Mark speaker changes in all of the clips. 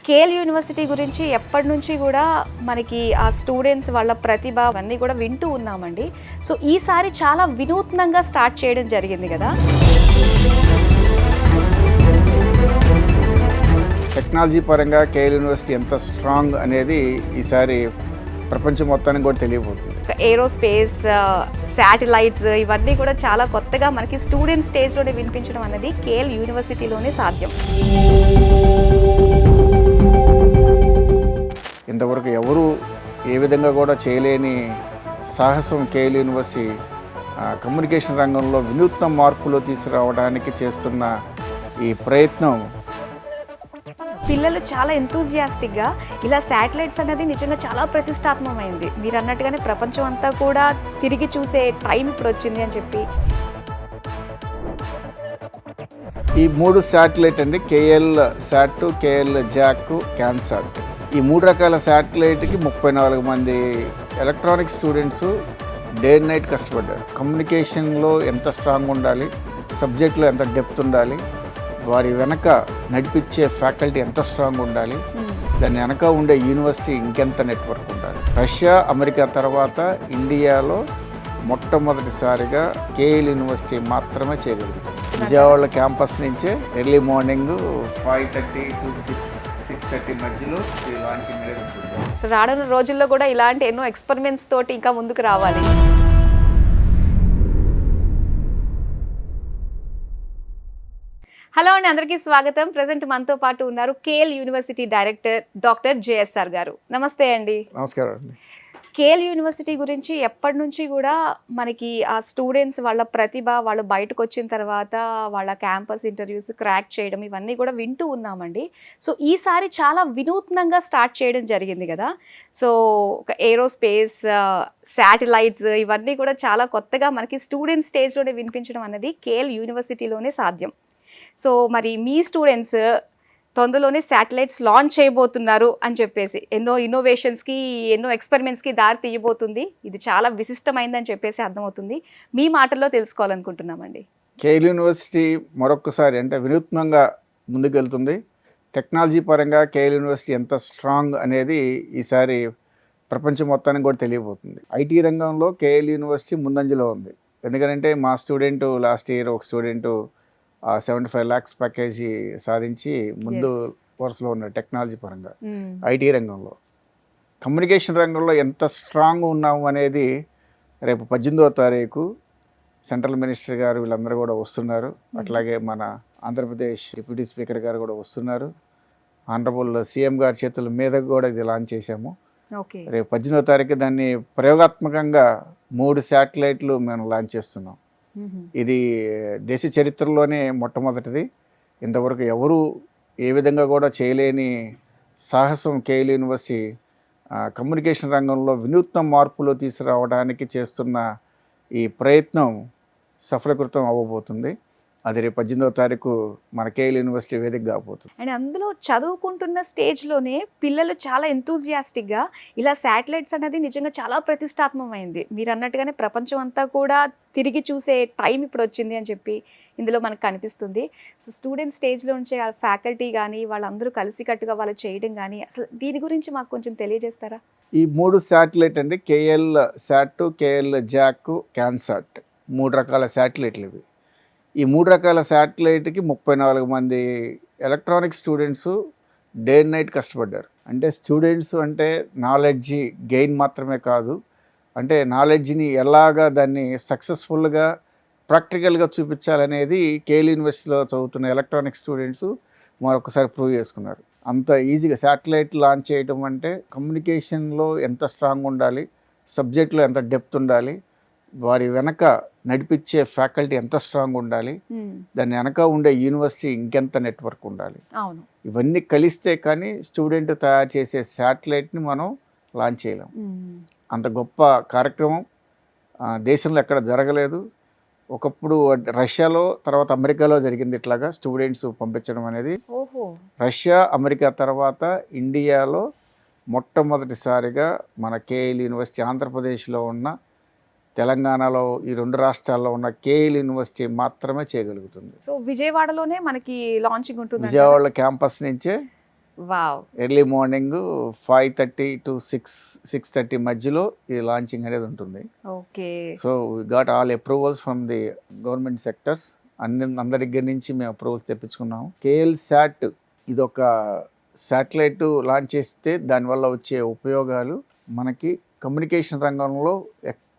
Speaker 1: KL university గురించి ఎప్పటినుంచి కూడా మనకి ఆ స్టూడెంట్స్ వాళ్ళ ప్రతిభ అవన్నీ కూడా వింటూ ఉన్నామండి. సో ఈసారి చాలా వినూత్నంగా స్టార్ట్ చేయడం జరిగింది కదా.
Speaker 2: టెక్నాలజీ పరంగా కేఎల్ యూనివర్సిటీ ఎంత స్ట్రాంగ్ అనేది ఈసారి ప్రపంచం మొత్తానికి కూడా తెలియబోతుంది.
Speaker 1: ఏరోస్పేస్, శాటిలైట్స్ ఇవన్నీ కూడా చాలా కొత్తగా మనకి స్టూడెంట్ స్టేజ్లోనే వినిపించడం అనేది కేఎల్ యూనివర్సిటీలోనే సాధ్యం.
Speaker 2: ఇంతవరకు ఎవరు ఏ విధంగా కూడా చేయలేని సాహసం కేఎల్ యూనివర్సిటీ కమ్యూనికేషన్ రంగంలో వినూత్న మార్పులు తీసుకురావడానికి చేస్తున్న ఈ ప్రయత్నం
Speaker 1: పిల్లలు చాలా ఎంతూజియాస్టిక్గా ఇలా శాటిలైట్స్ అనేది నిజంగా చాలా ప్రతిష్టాత్మకమైంది. మీరు అన్నట్టుగానే ప్రపంచం అంతా కూడా తిరిగి చూసే టైం ఇప్పుడు వచ్చింది అని చెప్పి
Speaker 2: ఈ 3 శాటిలైట్ అండి, కేఎల్ శాట్, కేఎల్ జాక్, క్యాన్సాట్. ఈ 3 రకాల శాటిలైట్కి 34 మంది electronic students day and night కష్టపడ్డారు. కమ్యూనికేషన్లో ఎంత స్ట్రాంగ్ ఉండాలి, సబ్జెక్ట్లో ఎంత డెప్త్ ఉండాలి, వారి వెనక నడిపించే ఫ్యాకల్టీ ఎంత స్ట్రాంగ్ ఉండాలి, దాని వెనక ఉండే యూనివర్సిటీ ఇంకెంత నెట్వర్క్ ఉండాలి. రష్యా, అమెరికా తర్వాత ఇండియాలో మొట్టమొదటిసారిగా కేఎల్ యూనివర్సిటీ మాత్రమే చేయగలుగుతుంది. విజయవాడ క్యాంపస్ నుంచే ఎర్లీ మార్నింగ్ 5:30 to 6:30 మధ్యలో ఈ లాంచింగ్ అనేది ఉంటుంది.
Speaker 1: సో రానున్న రోజుల్లో కూడా ఇలాంటి ఎన్నో ఎక్స్పెరిమెంట్స్ తోటి ఇంకా ముందుకు రావాలి. హలో అండి, అందరికీ స్వాగతం. ప్రజెంట్ మనతో పాటు ఉన్నారు KL university director doctor JSR గారు. నమస్తే అండి.
Speaker 2: నమస్కారం అండి.
Speaker 1: కేఎల్ యూనివర్సిటీ గురించి ఎప్పటి నుంచి కూడా మనకి ఆ స్టూడెంట్స్ వాళ్ళ ప్రతిభ వాళ్ళు బయటకు వచ్చిన తర్వాత వాళ్ళ క్యాంపస్ ఇంటర్వ్యూస్ క్రాక్ చేయడం ఇవన్నీ కూడా వింటూ ఉన్నామండి. సో ఈసారి చాలా వినూత్నంగా స్టార్ట్ చేయడం జరిగింది కదా. సో ఒక ఏరోస్పేస్, శాటిలైట్స్ ఇవన్నీ కూడా చాలా కొత్తగా మనకి స్టూడెంట్ స్టేజ్లోనే వినిపించడం అనేది కేఎల్ యూనివర్సిటీలోనే సాధ్యం. సో మరి మీ స్టూడెంట్స్ తొందరలోనే శాటిలైట్స్ లాంచ్ చేయబోతున్నారు అని చెప్పేసి ఎన్నో ఇన్నోవేషన్స్కి, ఎన్నో ఎక్స్పెరిమెంట్స్కి దారి తీయబోతుంది. ఇది చాలా విశిష్టమైందని చెప్పేసి అర్థమవుతుంది. మీ మాటల్లో తెలుసుకోవాలనుకుంటున్నామండి.
Speaker 2: కేఎల్ యూనివర్సిటీ మరొకసారి అంటే వినూత్నంగా ముందుకెళ్తుంది. టెక్నాలజీ పరంగా కేఎల్ యూనివర్సిటీ ఎంత స్ట్రాంగ్ అనేది ఈసారి ప్రపంచం మొత్తానికి కూడా తెలియబోతుంది. ఐటీ రంగంలో కేఎల్ యూనివర్సిటీ ముందంజలో ఉంది. ఎందుకంటే మా స్టూడెంట్ లాస్ట్ ఇయర్ ఒక స్టూడెంట్ 75 lakhs ప్యాకేజీ సాధించి ముందు వరుసలో ఉన్నాడు టెక్నాలజీ పరంగా. ఐటీ రంగంలో, కమ్యూనికేషన్ రంగంలో ఎంత స్ట్రాంగ్ ఉన్నాము అనేది రేపు 18వ తారీఖు సెంట్రల్ మినిస్టర్ గారు వీళ్ళందరూ కూడా వస్తున్నారు. అట్లాగే మన ఆంధ్రప్రదేశ్ డిప్యూటీ స్పీకర్ గారు కూడా వస్తున్నారు. ఆనరబుల్ సీఎం గారి చేతుల మీద కూడా ఇది లాంచ్ చేశాము. రేపు 18వ తారీఖు దాన్ని ప్రయోగాత్మకంగా 3 శాటిలైట్లు మేము లాంచ్ చేస్తున్నాం. ఇది దేశ చరిత్రలోనే మొట్టమొదటిది. ఇంతవరకు ఎవరు ఏ విధంగా కూడా చేయలేని సాహసం కేఎల్ యూనివర్సిటీ కమ్యూనికేషన్ రంగంలో వినూత్న మార్పులు తీసుకురావడానికి చేస్తున్న ఈ ప్రయత్నం సఫలీకృతం అవ్వబోతుంది. అది రేపు 18వ తారీఖు మన కేఎల్ యూనివర్సిటీ వేదిక కాబోతుంది.
Speaker 1: అండ్ అందులో చదువుకుంటున్న స్టేజ్లోనే పిల్లలు చాలా ఎంతూజియాస్టిక్గా ఇలా శాటిలైట్స్ అనేది నిజంగా చాలా ప్రతిష్టాత్మకమైంది. మీరు అన్నట్టుగానే ప్రపంచం అంతా కూడా తిరిగి చూసే టైం ఇప్పుడు వచ్చింది అని చెప్పి ఇందులో మనకు కనిపిస్తుంది. సో స్టూడెంట్ స్టేజ్లో ఉంచే ఫ్యాకల్టీ కానీ వాళ్ళందరూ కలిసికట్టుగా వాళ్ళు చేయడం కానీ అసలు దీని గురించి మాకు కొంచెం తెలియజేస్తారా?
Speaker 2: ఈ 3 శాటిలైట్ అండి, కేఎల్ శాట్, కేఎల్ జాక్, క్యాన్సాట్, 3 రకాల శాటిలైట్లు ఇవి. ఈ 3 రకాల శాటిలైట్కి 34 మంది electronic students day and night కష్టపడ్డారు. అంటే స్టూడెంట్స్ అంటే నాలెడ్జి గెయిన్ మాత్రమే కాదు, అంటే నాలెడ్జిని ఎలాగా దాన్ని సక్సెస్ఫుల్గా ప్రాక్టికల్గా చూపించాలనేది కేఎల్ యూనివర్సిటీలో చదువుతున్న ఎలక్ట్రానిక్ స్టూడెంట్స్ మరొకసారి ప్రూవ్ చేసుకున్నారు. అంత ఈజీగా శాటిలైట్ లాంచ్ చేయడం అంటే కమ్యూనికేషన్లో ఎంత స్ట్రాంగ్ ఉండాలి, సబ్జెక్ట్లో ఎంత డెప్త్ ఉండాలి, వారి వెనక నడిపించే ఫ్యాకల్టీ ఎంత స్ట్రాంగ్ ఉండాలి, దాని వెనక ఉండే యూనివర్సిటీ ఇంకెంత నెట్వర్క్ ఉండాలి. ఇవన్నీ కలిస్తే కానీ స్టూడెంట్ తయారు చేసే శాటిలైట్ని మనం లాంచ్ చేయలేం. అంత గొప్ప కార్యక్రమం దేశంలో ఎక్కడ జరగలేదు. ఒకప్పుడు రష్యాలో, తర్వాత అమెరికాలో జరిగింది ఇట్లాగా స్టూడెంట్స్ పంపించడం అనేది. రష్యా, అమెరికా తర్వాత ఇండియాలో మొట్టమొదటిసారిగా మన కేఎల్ యూనివర్సిటీ ఆంధ్రప్రదేశ్లో ఉన్న, తెలంగాణలో ఈ 2 రాష్ట్రాల్లో ఉన్న కేఎల్ యూనివర్సిటీ మాత్రమే చేయగలుగుతుంది.
Speaker 1: సో విజయవాడలోనే మనకి లాంచింగ్ ఉంటుంది.
Speaker 2: విజయవాడ క్యాంపస్ నుంచే
Speaker 1: వావ్!
Speaker 2: ఎర్లీ మార్నింగ్ 5:30 టు 6:30 మధ్యలో ఈ లాంచింగ్ అనేది ఉంటుంది.
Speaker 1: Okay.
Speaker 2: So we got all approvals from the government sectors. అందరి దగ్గర నుంచి మేము అప్రూవల్స్ తెప్పించుకున్నాము. కేఎల్ శాట్ ఇదొక శాటిలైట్ లాంచ్ చేస్తే దానివల్ల వచ్చే ఉపయోగాలు మనకి కమ్యూనికేషన్ రంగంలో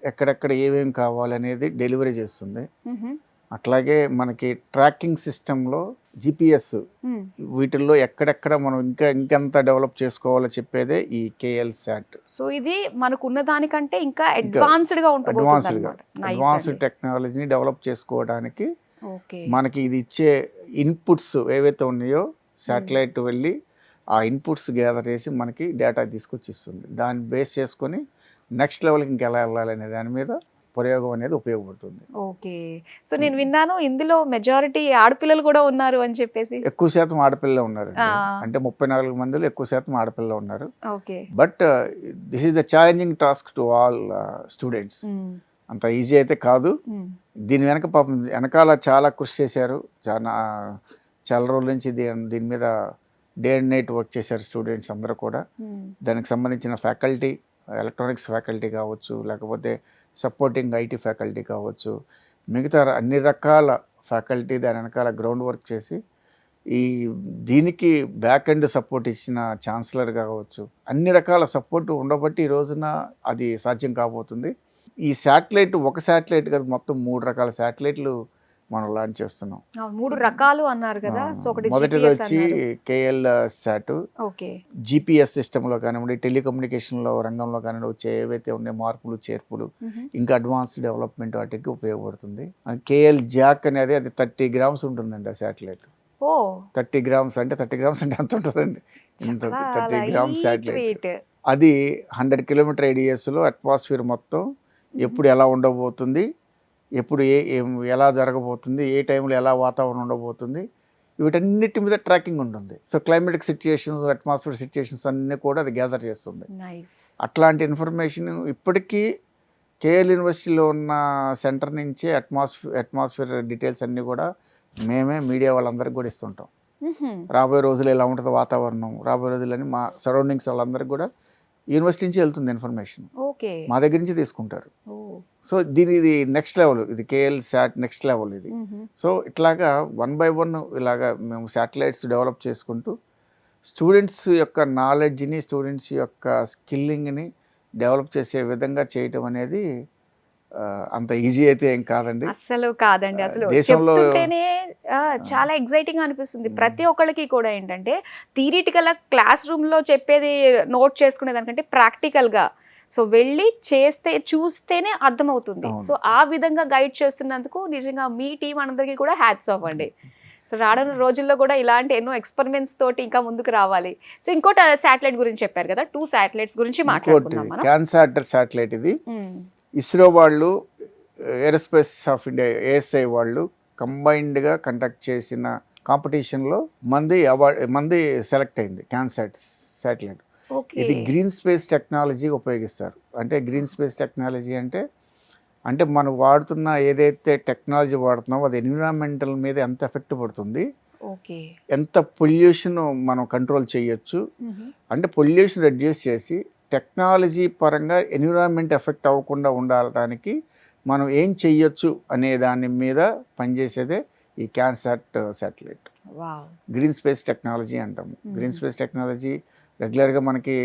Speaker 2: ఎక్కడెక్కడ ఏమేమి కావాలనేది డెలివరీ చేస్తుంది.
Speaker 1: హుహు.
Speaker 2: అట్లాగే మనకి ట్రాకింగ్ సిస్టంలో జిపిఎస్
Speaker 1: హ్మ్.
Speaker 2: వీటిల్లో ఎక్కడెక్కడ మనం ఇంకెంత డెవలప్ చేసుకోవాలో చెప్పేదే ఈ కేఎల్ శాట్.
Speaker 1: సో ఇది మనకున్న దానికంటే ఇంకా అడ్వాన్స్డ్‌గా ఉండబోతుందన్నమాట. నైస్
Speaker 2: అడ్వాన్స్డ్
Speaker 1: అండి.
Speaker 2: టెక్నాలజీని డెవలప్ చేసుకోవడానికి
Speaker 1: ఓకే.
Speaker 2: మనకి ఇది ఇచ్చే ఇన్పుట్స్ ఏవైతే ఉన్నాయో శాటిలైట్ వెళ్ళి ఆ ఇన్పుట్స్ గ్యాదర్ చేసి మనకి డేటా తీసుకొచ్చి ఇస్తుంది. దాన్ని బేస్ చేసుకొని నెక్స్ట్ లెవెల్కి ఇంకెలా వెళ్ళాలనే దాని మీద ప్రయోగం అనేది ఉపయోగపడుతుంది.
Speaker 1: ఓకే. సో నేను విన్నాను ఇందులో మెజారిటీ ఆడపిల్లలు కూడా ఉన్నారు అని చెప్పేసి.
Speaker 2: ఎక్కువ శాతం ఆడపిల్లలే ఉన్నారండి.
Speaker 1: ఆ!
Speaker 2: అంటే 34 మందిలో ఎక్కువ శాతం ఆడపిల్లలు ఉన్నారు.
Speaker 1: Okay.
Speaker 2: But this is the challenging task to all students.
Speaker 1: హ్మ్.
Speaker 2: అంత ఈజీ అయితే కాదు.
Speaker 1: హ్మ్.
Speaker 2: దీని వెనక పాపం వెనకాల చాలా కృషి చేశారు. చాలా రోజుల నుంచి దీని మీద డే అండ్ నైట్ వర్క్ చేశారు స్టూడెంట్స్ అందరూ కూడా.
Speaker 1: హ్మ్.
Speaker 2: దానికి సంబంధించిన ఫ్యాకల్టీ, ఎలక్ట్రానిక్స్ ఫ్యాకల్టీ కావచ్చు, లేకపోతే సపోర్టింగ్ ఐటీ ఫ్యాకల్టీ కావచ్చు, మిగతా అన్ని రకాల ఫ్యాకల్టీ దాని వెనకాల గ్రౌండ్ వర్క్ చేసి దీనికి బ్యాక్ ఎండ్ సపోర్ట్ ఇచ్చిన ఛాన్సలర్ కావచ్చు, అన్ని రకాల సపోర్ట్ ఉండబట్టి ఈ రోజున అది సాధ్యం కాబోతుంది. ఈ శాటిలైట్ ఒక శాటిలైట్ కాదు, మొత్తం 3 రకాల శాటిలైట్లు మనం లాంచ్ చేస్తున్నాం.
Speaker 1: 3 రకాలు అన్నారు కదా. సో ఒకటి
Speaker 2: మొదటిది
Speaker 1: జీపీఎస్
Speaker 2: వచ్చి
Speaker 1: అన్నారు.
Speaker 2: KL SAT.
Speaker 1: ఓకే.
Speaker 2: జిపిఎస్ సిస్టంలో కానివ్వండి, టెలికమ్యూనికేషన్లో రంగంలో కానివ్వండి వచ్చే ఏవైతే ఉన్నాయో మార్పులు చేర్పులు,
Speaker 1: హుహు.
Speaker 2: ఇంకా అడ్వాన్స్డ్ డెవలప్మెంట్ వాటికి ఉపయోగపడుతుంది. కేఎల్ జాక్ అనేది అది 30 గ్రామ్స్ ఉంటుందండి ఆ శాటిలైట్.
Speaker 1: ఓహ్!
Speaker 2: 30 గ్రామ్స్ అంటే ఎంత ఉంటుందండి? ఇంత
Speaker 1: చాలా
Speaker 2: 30 గ్రామ్స్
Speaker 1: లైట్
Speaker 2: శాటిలైట్.
Speaker 1: వెయిట్.
Speaker 2: అది 100 కిలోమీటర్ రేడియస్లో అట్మాస్ఫియర్ మొత్తం ఎప్పుడు ఎలా ఉండబోతుంది, ఎప్పుడు ఎలా జరగబోతుంది, ఏ టైంలో ఎలా వాతావరణం ఉండబోతుంది, వీటన్నిటి మీద ట్రాకింగ్ ఉంటుంది. So climatic situations, atmosphere situations అన్నీ కూడా అది గ్యాదర్ చేస్తుంది.
Speaker 1: నైస్.
Speaker 2: అట్లాంటి ఇన్ఫర్మేషన్ ఇప్పటికీ కేఎల్ యూనివర్సిటీలో ఉన్న సెంటర్ నుంచే అట్మాస్ఫియర్ డీటెయిల్స్ అన్నీ కూడా మేమే మీడియా వాళ్ళందరికీ కూడా ఇస్తుంటాం.
Speaker 1: హుహు.
Speaker 2: రాబోయే రోజులు ఎలా ఉంటుందో వాతావరణం, రాబోయే రోజులని మా సరౌండింగ్స్ వాళ్ళందరికీ కూడా యూనివర్సిటీ నుంచి వెళ్తుంది ఇన్ఫర్మేషన్.
Speaker 1: ఓకే.
Speaker 2: మా దగ్గర నుంచి తీసుకుంటారు.
Speaker 1: ఓహ్!
Speaker 2: సో ఇది నెక్స్ట్ లెవెల్, ఇది కేఎల్ శాట్ నెక్స్ట్ లెవెల్ ఇది.
Speaker 1: హుహు.
Speaker 2: సో ఇట్లాగా 1 by 1 ఇలాగా మేము శాటిలైట్స్ డెవలప్ చేసుకుంటూ స్టూడెంట్స్ యొక్క నాలెడ్జ్ని, స్టూడెంట్స్ యొక్క స్కిల్లింగ్ని డెవలప్ చేసే విధంగా చేయటం అనేది అంత ఈజీ అయితే ఏం కాదండి.
Speaker 1: అస్సలు కాదండి. అసలు
Speaker 2: దేశంలో
Speaker 1: చెప్తుంటేనే చాలా ఎక్సైటింగ్ అనిపిస్తుంది. ప్రతి ఒక్కళ్ళకి కూడా ఏంటంటే థియరిటికల్‌గా క్లాస్ రూమ్‌లో చెప్పేది నోట్ చేసుకునే దానికంటే ప్రాక్టికల్‌గా సో వెళ్ళి చూస్తేనే అర్థమవుతుంది.
Speaker 2: అవును.
Speaker 1: సో ఆ విధంగా గైడ్ చేస్తున్నందుకు నిజంగా మీ టీం అందరికీ కూడా హ్యాట్స్ ఆఫ్ అండి. సో రానున్న రోజుల్లో కూడా ఇలాంటి ఎన్నో ఎక్స్పెరిమెంట్స్ తోటి ఇంకా ముందుకు రావాలి. సో ఇంకోటి శాటిలైట్ గురించి చెప్పారు కదా. 2 శాటిలైట్స్ గురించి
Speaker 2: ఇంకోటి
Speaker 1: మాట్లాడుకుందాం మనం.
Speaker 2: క్యాన్సాట్ శాటిలైట్ ఇది.
Speaker 1: హ్మ్.
Speaker 2: ఇస్రో వాళ్ళు, ఏరోస్పేస్ ఆఫ్ ఇండియా ఏఎస్ఐ వాళ్ళు కంబైన్డ్గా కండక్ట్ చేసిన కాంపిటీషన్లో మంది సెలెక్ట్ అయింది క్యాన్సాట్ శాటిలైట్.
Speaker 1: ఓకే.
Speaker 2: ఇది గ్రీన్ స్పేస్ టెక్నాలజీ ఉపయోగిస్తారు. అంటే గ్రీన్ స్పేస్ టెక్నాలజీ అంటే మనం వాడుతున్న ఏదైతే టెక్నాలజీ వాడుతున్నామో అది ఎన్విరాన్మెంటల్ మీద ఎంత ఎఫెక్ట్ పడుతుంది,
Speaker 1: ఓకే.
Speaker 2: ఎంత పొల్యూషన్ మనం కంట్రోల్ చేయొచ్చు,
Speaker 1: హుహు.
Speaker 2: అంటే పొల్యూషన్ రెడ్యూస్ చేసి టెక్నాలజీ పరంగా ఎన్విరాన్మెంట్ ఎఫెక్ట్ అవ్వకుండా ఉండడానికి మనం ఏం చెయ్యొచ్చు అనే దాని మీద పనిచేసేదే ఈ CanSat satellite.
Speaker 1: Wow!
Speaker 2: Green space technology అంటాము. గ్రీన్ స్పేస్ టెక్నాలజీ రెగ్యులర్గా మనకి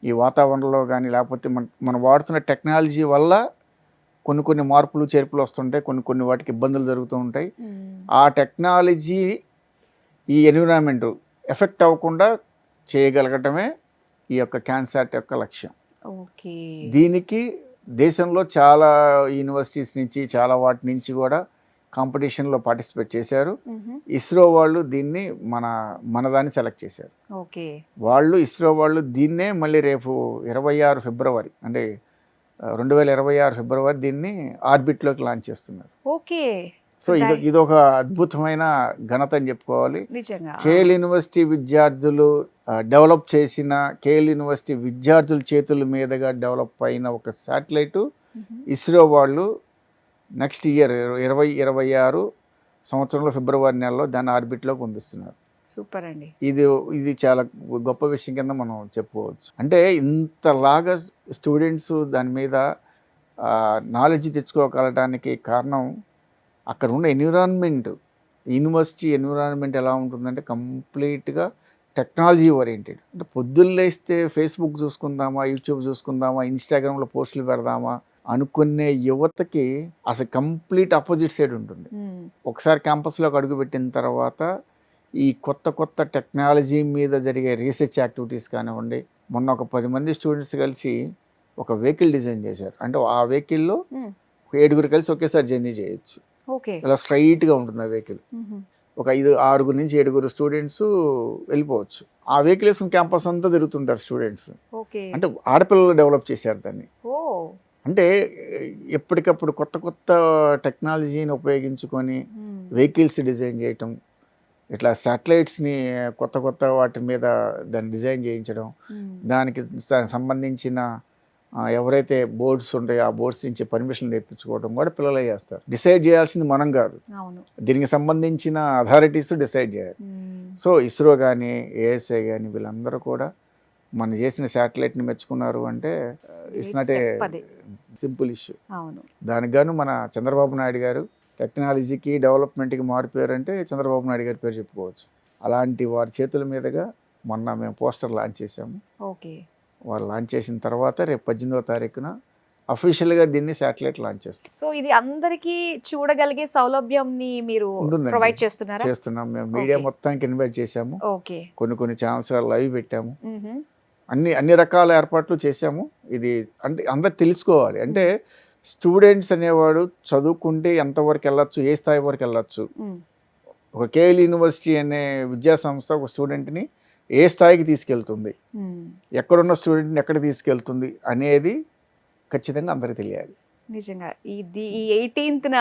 Speaker 2: ఈ వాతావరణంలో కానీ లేకపోతే మనం వాడుతున్న టెక్నాలజీ వల్ల కొన్ని మార్పులు చేర్పులు వస్తుంటాయి, కొన్ని వాటికి ఇబ్బందులు జరుగుతూ ఉంటాయి.
Speaker 1: హ్మ్.
Speaker 2: ఆ టెక్నాలజీ ఈ ఎన్విరాన్మెంట్ ఎఫెక్ట్ అవ్వకుండా చేయగలగటమే ఈ యొక్క క్యాన్సాట్ యొక్క లక్ష్యం.
Speaker 1: ఓకే.
Speaker 2: దీనికి దేశంలో చాలా యూనివర్సిటీస్ నుంచి, చాలా వాటి నుంచి కూడా కాంపిటీషన్లో పార్టిసిపేట్ చేశారు.
Speaker 1: హుహు.
Speaker 2: ఇస్రో వాళ్ళు దీన్ని మనదాన్ని సెలెక్ట్ చేశారు.
Speaker 1: ఓకే.
Speaker 2: ఇస్రో వాళ్ళు దీన్నే మళ్ళీ రేపు 26 ఫిబ్రవరి అంటే 2026 ఫిబ్రవరి దీన్ని ఆర్బిట్లోకి లాంచ్ చేస్తున్నారు.
Speaker 1: ఓకే.
Speaker 2: సో ఇదొక అద్భుతమైన ఘనత అని చెప్పుకోవాలి.
Speaker 1: నిజంగా.
Speaker 2: కేఎల్ యూనివర్సిటీ విద్యార్థులు డెవలప్ చేసిన, కేఎల్ యూనివర్సిటీ విద్యార్థుల చేతుల మీదుగా డెవలప్ అయిన ఒక శాటిలైటు
Speaker 1: హుహు.
Speaker 2: ఇస్రో వాళ్ళు నెక్స్ట్ ఇయర్ 2026 సంవత్సరంలో ఫిబ్రవరి నెలలో దాన్ని ఆర్బిట్లోకి పంపిస్తున్నారు.
Speaker 1: సూపర్ అండి.
Speaker 2: ఇది ఇది చాలా గొప్ప విషయం కింద మనం చెప్పుకోవచ్చు. అంటే ఇంతలాగా స్టూడెంట్స్ దాని మీద నాలెడ్జ్ తెచ్చుకోగలటానికి కారణం అక్కడ ఉన్న ఎన్విరాన్మెంట్. యూనివర్సిటీ ఎన్విరాన్మెంట్ ఎలా ఉంటుందంటే కంప్లీట్‌గా టెక్నాలజీ ఓరియెంటెడ్. అంటే పొద్దున్న లేస్తే ఫేస్‌బుక్ చూసుకుందామా, యూట్యూబ్ చూసుకుందామా, ఇన్‌స్టాగ్రామ్‌లో పోస్టులు పెడదామా అనుకునే యువతకి అసలు కంప్లీట్ అపోజిట్ సైడ్ ఉంటుంది. ఒకసారి క్యాంపస్‌లోకి అడుగుపెట్టిన తర్వాత ఈ కొత్త కొత్త టెక్నాలజీ మీద జరిగే రీసెర్చ్ యాక్టివిటీస్ కానివ్వండి, మొన్న ఒక 10 మంది స్టూడెంట్స్ కలిసి ఒక వెహికల్ డిజైన్ చేశారు. అంటే ఆ వెహికల్‌లో 7 కలిసి ఒకేసారి జర్నీ చేయొచ్చు.
Speaker 1: ఓకే.
Speaker 2: ఇలా స్ట్రైట్‌గా ఉంటుంది ఆ వెహికల్. ఒక 6 నుంచి 7 స్టూడెంట్స్ వెళ్ళిపోవచ్చు. ఆ వెహికల్ వేసుకుని క్యాంపస్ అంతా తిరుగుతుంటారు స్టూడెంట్స్.
Speaker 1: ఓకే.
Speaker 2: అంటే ఆడపిల్లలు డెవలప్ చేశారు దాన్ని.
Speaker 1: ఓహ్!
Speaker 2: అంటే ఎప్పటికప్పుడు కొత్త కొత్త టెక్నాలజీని ఉపయోగించుకొని వెహికల్స్ డిజైన్ చేయటం, ఇట్లా శాటిలైట్స్ని కొత్త కొత్త వాటి మీద దాన్ని డిజైన్ చేయించడం, దానికి సంబంధించిన ఎవరైతే బోర్డ్స్ ఉంటాయో ఆ బోర్డ్స్ నుంచి పర్మిషన్ తెప్పించుకోవడం కూడా పిల్లలే చేస్తారు. డిసైడ్ చేయాల్సింది మనం కాదు,
Speaker 1: అవును.
Speaker 2: దీనికి సంబంధించిన అథారిటీస్ డిసైడ్ చేయాలి. సో ఇస్రో కానీ ఏఎస్ఐ కానీ వీళ్ళందరూ కూడా మనం చేసిన శాటిలైట్ని మెచ్చుకున్నారు అంటే it's not a simple issue.
Speaker 1: అవును.
Speaker 2: దానికి గాను మన చంద్రబాబు నాయుడు గారు టెక్నాలజీకి డెవలప్మెంట్కి మారిపోయారంటే చంద్రబాబు నాయుడు గారి పేరు చెప్పుకోవచ్చు. అలాంటి వారి చేతుల మీదుగా మొన్న మేము పోస్టర్ లాంచ్ చేసాము.
Speaker 1: ఓకే.
Speaker 2: వాళ్ళు లాంచ్ చేసిన తర్వాత రేపు 18వ తారీఖున అఫీషియల్గా దీన్ని శాటిలైట్ లాంచ్ చేస్తాం.
Speaker 1: సో ఇది అందరికీ చూడగలిగే సౌలభ్యంని మీరు
Speaker 2: ఉంటుందండి.
Speaker 1: ప్రొవైడ్ చేస్తున్నారా?
Speaker 2: చేస్తున్నాం. మేము మీడియా మొత్తానికి ఇన్వైట్ చేసాము.
Speaker 1: ఓకే.
Speaker 2: కొన్ని ఛానల్స్ లైవ్ పెట్టాము. అన్ని రకాల ఏర్పాట్లు చేసాము. ఇది అంటే అందరు తెలుసుకోవాలి. అంటే స్టూడెంట్స్ అనేవాడు చదువుకుంటే ఎంతవరకు వెళ్ళొచ్చు, ఏ స్థాయి వరకు వెళ్ళొచ్చు. ఒక కేఎల్ యూనివర్సిటీ అనే విద్యా సంస్థ ఒక స్టూడెంట్ని ఏ స్థాయికి తీసుకెళ్తుంది, ఎక్కడున్న స్టూడెంట్ని ఎక్కడ తీసుకెళ్తుంది అనేది ఖచ్చితంగా అందరికి తెలియాలి.
Speaker 1: నిజంగా ఈ 18న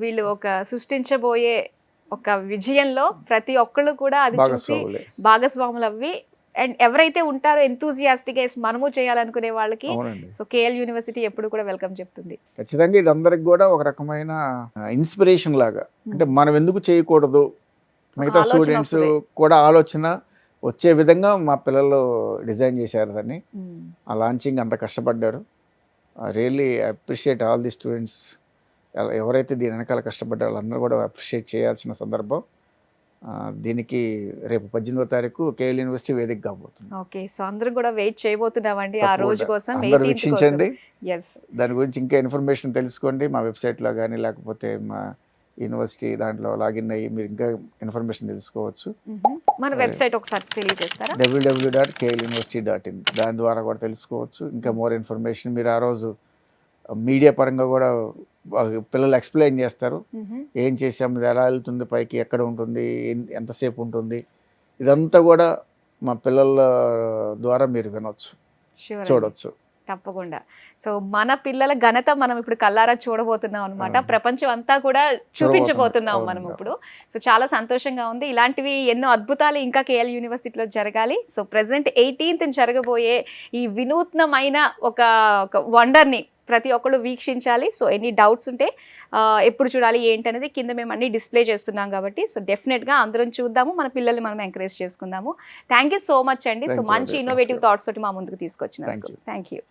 Speaker 1: వీళ్ళు ఒక సృష్టించబోయే ఒక విజయంలో ప్రతి ఒక్కళ్ళు కూడా అది చూసి భాగస్వాములు అవ్వి, అండ్ ఎవరైతే ఉంటారో ఎంతూజియాస్టిక్ మనము చేయాలనుకునే వాళ్ళకి సో కేఎల్ యూనివర్సిటీ ఎప్పుడు కూడా వెల్కమ్ చెప్తుంది.
Speaker 2: ఖచ్చితంగా ఇది అందరికి కూడా ఒక రకమైన ఇన్స్పిరేషన్ లాగా. అంటే మనం ఎందుకు చేయకూడదు, మిగతా స్టూడెంట్స్ కూడా ఆలోచన వచ్చే విధంగా మా పిల్లలు డిజైన్ చేశారు దాన్ని. ఆ లాంచింగ్ అంత కష్టపడ్డారు. Really appreciate all the students. ఎవరైతే దీని వెనకాల కష్టపడ్డారో వాళ్ళందరూ కూడా అప్రిషియేట్ చేయాల్సిన సందర్భం. దీనికి రేపు 18వ తారీఖు కేఎల్ యూనివర్సిటీ వేదిక కాబోతుంది.
Speaker 1: ఓకే. సో అందరం కూడా వెయిట్ చేయబోతున్నామండి ఆ రోజు కోసం.
Speaker 2: అందరూ వీక్షించండి. దాని గురించి ఇంకా ఇన్ఫర్మేషన్ తెలుసుకోండి. మా వెబ్సైట్లో కానీ లేకపోతే మా యూనివర్సిటీ దాంట్లో లాగిన్ అయ్యి మీరు ఇంకా ఇన్ఫర్మేషన్ తెలుసుకోవచ్చు.
Speaker 1: మన వెబ్సైట్ ఒకసారి తెలియజేస్తారా?
Speaker 2: www.kluniversity.in. దాని ద్వారా కూడా తెలుసుకోవచ్చు. ఇంకా మోర్ ఇన్ఫర్మేషన్ మీరు ఆ రోజు మీడియా పరంగా కూడా పిల్లలు ఎక్స్ప్లెయిన్ చేస్తారు. ఏం చేసాము, ఇది ఎలా వెళ్తుంది పైకి, ఎక్కడ ఉంటుంది, ఎంతసేపు ఉంటుంది, ఇదంతా కూడా మా పిల్లల ద్వారా మీరు వినొచ్చు, చూడొచ్చు.
Speaker 1: తప్పకుండా. సో మన పిల్లల ఘనత మనం ఇప్పుడు కల్లారా చూడబోతున్నాం అనమాట. ప్రపంచం అంతా కూడా చూపించబోతున్నాం మనం ఇప్పుడు. సో చాలా సంతోషంగా ఉంది. ఇలాంటివి ఎన్నో అద్భుతాలు ఇంకా కేఎల్ యూనివర్సిటీలో జరగాలి. సో ప్రెసెంట్ 18th జరగబోయే ఈ వినూత్నమైన ఒక వండర్ని ప్రతి ఒక్కళ్ళు వీక్షించాలి. సో ఎన్ని డౌట్స్ ఉంటే ఎప్పుడు చూడాలి ఏంటనేది కింద మేము అన్ని డిస్ప్లే చేస్తున్నాం కాబట్టి సో డెఫినెట్గా అందరం చూద్దాము, మన పిల్లల్ని మనం ఎంకరేజ్ చేసుకుందాము. థ్యాంక్ యూ సో మచ్ అండి. సో మంచి ఇన్నోవేటివ్ థాట్స్ తోటి మా ముందుకు తీసుకొచ్చినందుకు థ్యాంక్ యూ.